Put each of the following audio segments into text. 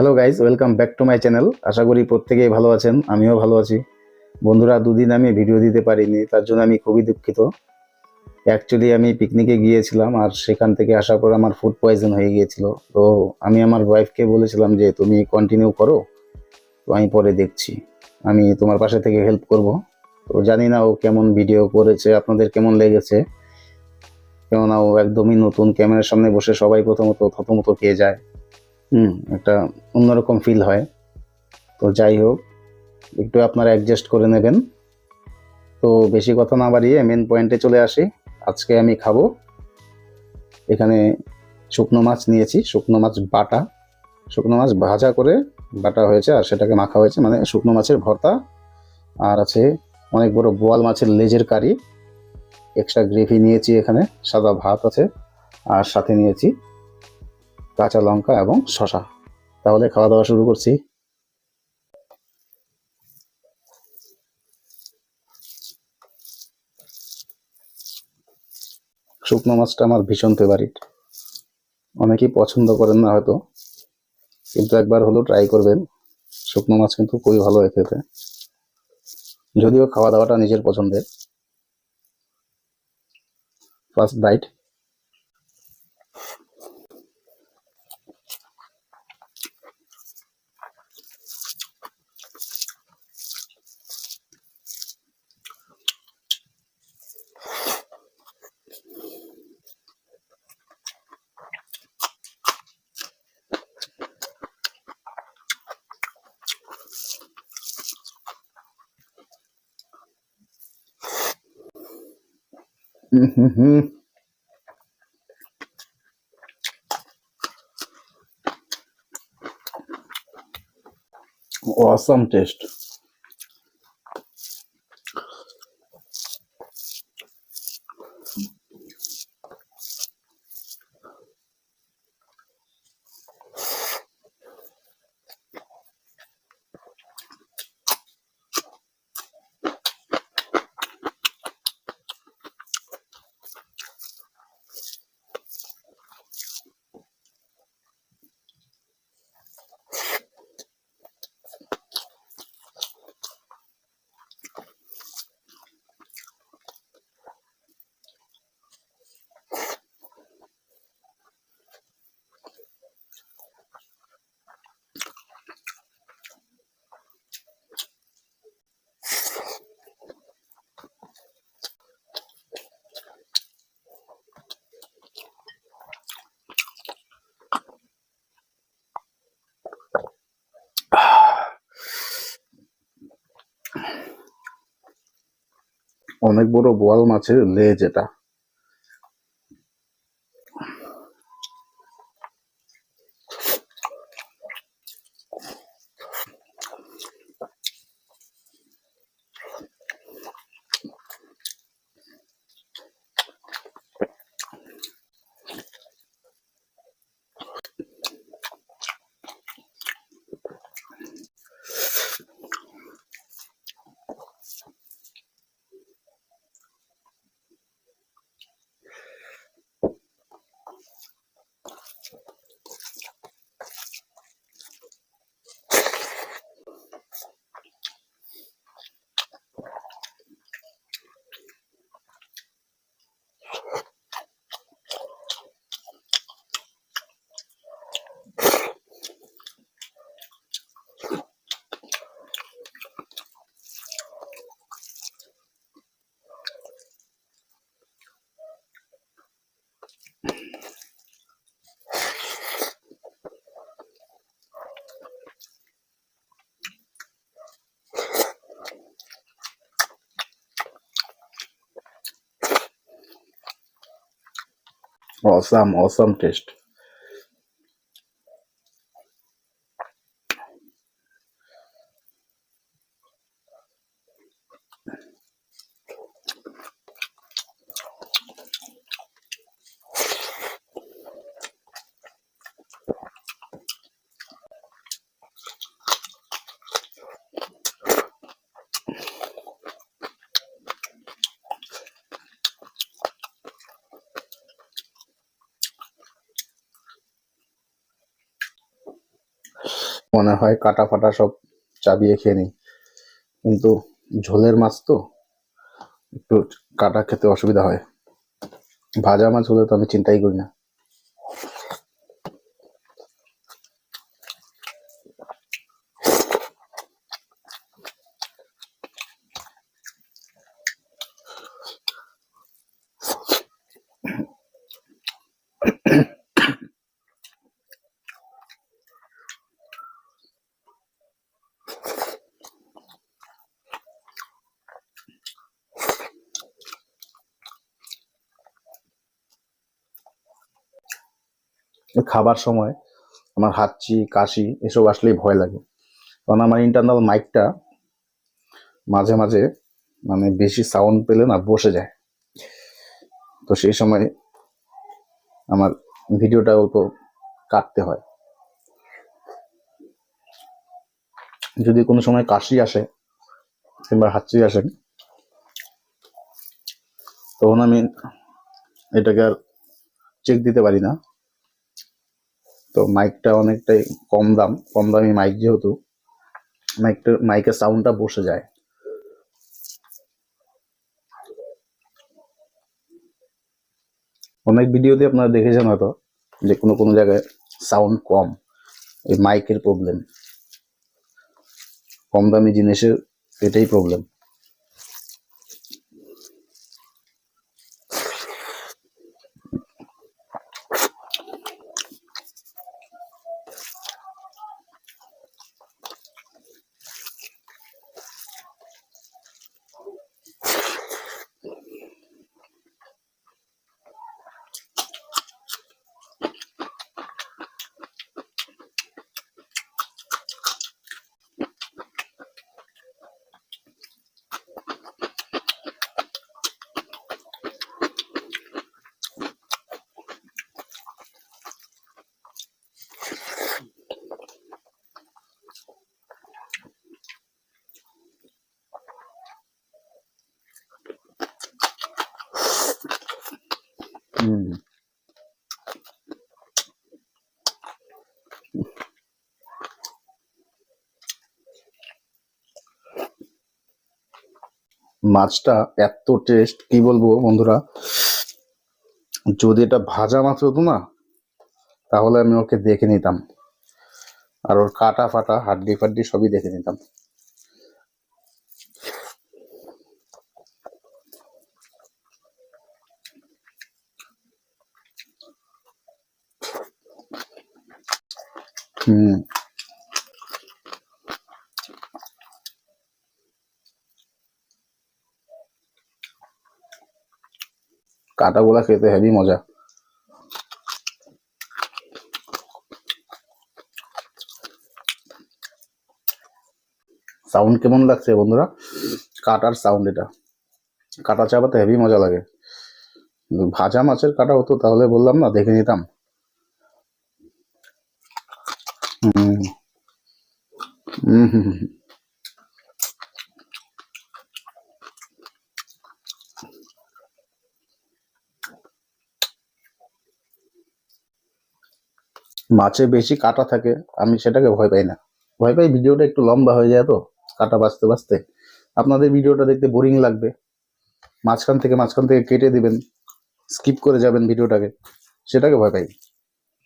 Hello guys, welcome back to my channel. আশা করি প্রত্যেকেই ভালো আছেন, আমিও ভালো আছি। বন্ধুরা, দুদিন আমি ভিডিও দিতে পারিনি, তার জন্য আমি খুবই দুঃখিত। অ্যাকচুয়ালি আমি পিকনিকে গিয়েছিলাম আর সেখান থেকে আসার পর আমার ফুড পয়জন হয়ে গিয়েছিল। তো আমি আমার ওয়াইফকে বলেছিলাম যে তুমি কন্টিনিউ করো, তো আমি পরে দেখছি, আমি তোমার পাশে থেকে হেল্প করব। তো জানি না ও কেমন ভিডিও করেছে, আপনাদের কেমন লেগেছে। কেননা ও একদমই নতুন, ক্যামেরার সামনে বসে সবাই প্রথমত থতমত খেয়ে যায়। একটা অন্যরকম ফিল হয়। তো যাই হোক, একটু আপনারা অ্যাডজাস্ট করে নেবেন। তো বেশি কথা না বাড়িয়ে মেন পয়েন্টে চলে আসি। আজকে আমি খাবো, এখানে শুকনো মাছ নিয়েছি, শুকনো মাছ বাটা, শুকনো মাছ ভাজা করে বাটা হয়েছে আর সেটাকে মাখা হয়েছে, মানে শুকনো মাছের ভর্তা। আর আছে অনেক বড় বোয়াল মাছের লেজের কারি, এক্সট্রা গ্রেভি নিয়েছি, এখানে সাদা ভাত আছে, আর সাথে নিয়েছি কাঁচা লঙ্কা এবং শশা। তাহলে খাওয়া দাওয়া শুরু করছি। শুকনো মাছটা আমার ভীষণ ফেভারিট। অনেকেই পছন্দ করেন না হয়তো, কিন্তু একবার হলেও ট্রাই করবেন। শুকনো মাছ কিন্তু খুবই ভালো হয় খেতে, যদিও খাওয়া দাওয়াটা নিজের পছন্দের। First bite. Awesome test. অনেক বড় বোয়াল মাছের লেজ এটা। Awesome test. মনে হয় কাটা ফাটা সব চাবিয়ে খেয়ে নিই, কিন্তু ঝোলের মাছ তো একটু কাটা খেতে অসুবিধা হয়। ভাজা মাছ হলে তো আমি চিন্তাই করি না। খাবার সময় আমার হাঁচি কাশি এসব আসলেই ভয় লাগে, কারণ আমার ইন্টারনাল মাইকটা মাঝে মাঝে মানে বেশি সাউন্ড পেলে না বসে যায়। তো সেই সময় আমার ভিডিওটা অল্প কাটতে হয়। যদি কোনো সময় কাশি আসে কিংবা হাঁচি আসে, তখন আমি এটাকে আর চেক দিতে পারি না। তো মাইকটা অনেকটাই কম দামি মাইক, যেহেতু মাইকের সাউন্ডটা বসে যায়। অনেক ভিডিওতে আপনারা দেখেছেন হয়তো যে কোনো কোনো জায়গায় সাউন্ড কম, এই মাইকের প্রবলেম। কম দামি জিনিসের এটাই প্রবলেম। মাছটা এত টেস্ট, কি বলবো বন্ধুরা। যদি এটা ভাজা মাছ হতো না, তাহলে আমি ওকে দেখে নিতাম, আর ওর কাটা ফাটা হাড্ডি ফাড্ডি সবই দেখে নিতাম। হুম, কাটাগুলা খেতে হেভি মজা। সাউন্ড কেমন লাগছে বন্ধুরা? কাটার সাউন্ড এটা, কাটা চাবাতে হেভি মজা লাগে। ভাজা মাছের কাটা হতো তাহলে বললাম না, দেখে নিতাম। হুম হুম হুম হুম। মাছে বেশি কাটা থাকে, আমি সেটাকে ভয় পাই না। ভয় পাই ভিডিওটা একটু লম্বা হয়ে যায়, তো কাটা বাঁচতে বাঁচতে আপনাদের ভিডিওটা দেখতে বোরিং লাগবে, মাঝখান থেকে কেটে দিবেন, স্কিপ করে যাবেন ভিডিওটাকে, সেটাকে ভয় পাই,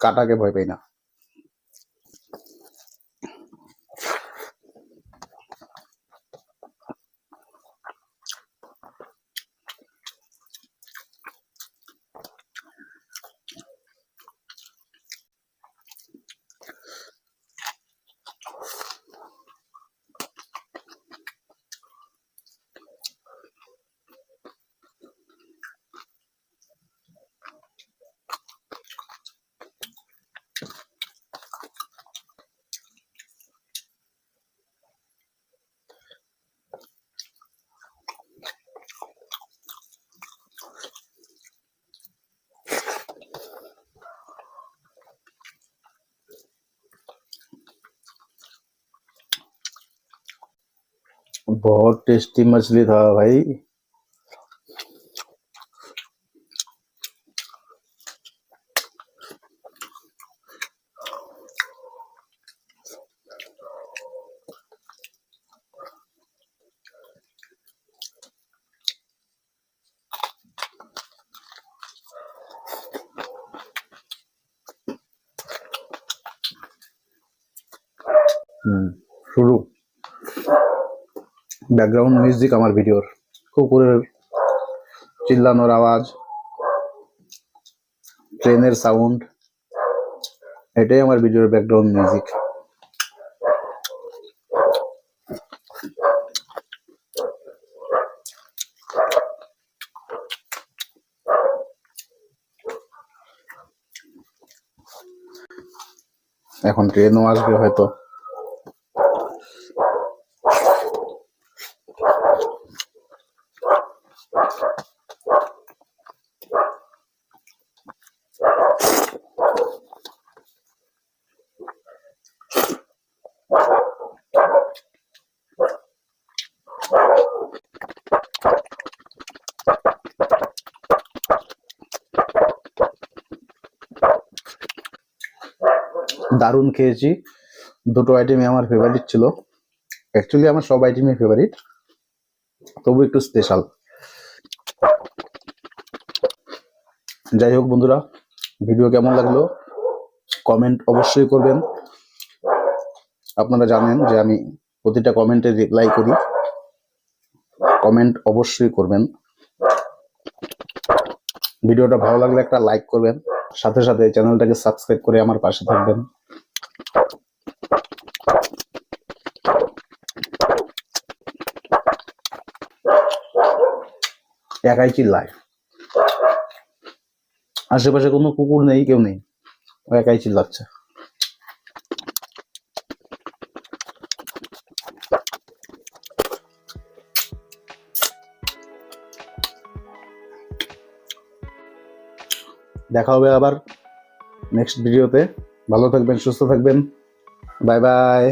কাটাকে ভয় পাই না। बहुत टेस्टी मछली था भाई। শুরু ব্যাকগ্রাউন্ড মিউজিক আমার ভিডিওর, কুকুরের চিল্লানোর আওয়াজ, ট্রেনের সাউন্ড, এটাই আমার ভিডিওর ব্যাকগ্রাউন্ড মিউজিক। এখন ট্রেনও আসবে হয়তো। দারুণ খেয়েছি, দুটো আইটেমই আমার ফেভারিট ছিল। অ্যাকচুয়ালি আমার সব আইটেমই ফেভারিট, তবু একটু স্পেশাল। যাই হোক বন্ধুরা, ভিডিও কেমন লাগলো কমেন্ট অবশ্যই করবেন। আপনারা জানেন যে আমি প্রতিটা কমেন্টে রিপ্লাই করি, কমেন্ট অবশ্যই করবেন। ভিডিওটা ভালো লাগলে একটা লাইক করবেন, সাথে সাথে চ্যানেলটাকে সাবস্ক্রাইব করে আমার পাশে থাকবেন। একাই চিল্লায়, আশেপাশে কোনো কুকুর নেই, কেউ নেই, ও একাই চিল্লাচ্ছে। দেখা হবে আবার নেক্সট ভিডিওতে। ভালো থাকবেন, সুস্থ থাকবেন, বাই বাই।